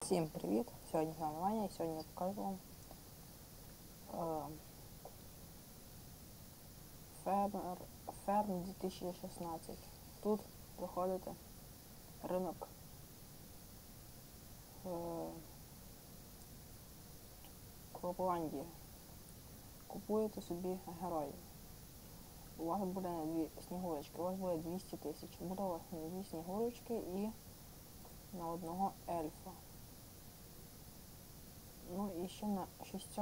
Всім привіт! Сьогодні з вами Ваня і сьогодні я покажу вам Ферм 2016. Тут проходите ринок Кропаландії. Купуєте собі героїв. У вас буде на 2 снігурочки, у вас буде 200 тисяч. Буде у вас на 2 снігурочки і на одного ельфа. Ну і ще на 6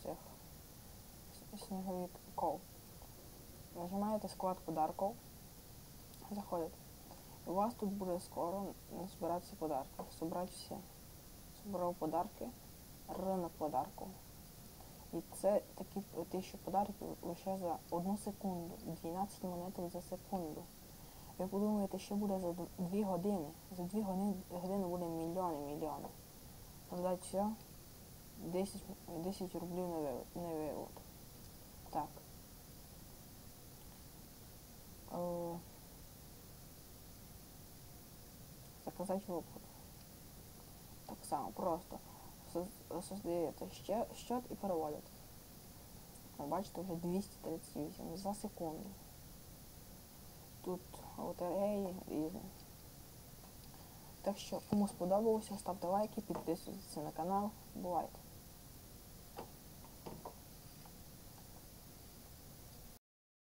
цих сніговиків. Нажимаєте склад подарків, заходите. У вас тут буде скоро збиратися подарки. Собрати всі. Собрав подарки, ринок подарків. І це такі 1000 подарків лише за 1 секунду. 12 монеток за секунду. Ви подумаєте, що буде за 2 години. За 2 години буде мільйони. Продати все, 10 рублів не вивод. Так. Заказати виплату. Так само, просто создаєте счет і переводите. Бачите, вже 238 за секунду. Тут лотереї різні. Так що, кому сподобалося, ставте лайки, підписуйтесь на канал. Бувайте!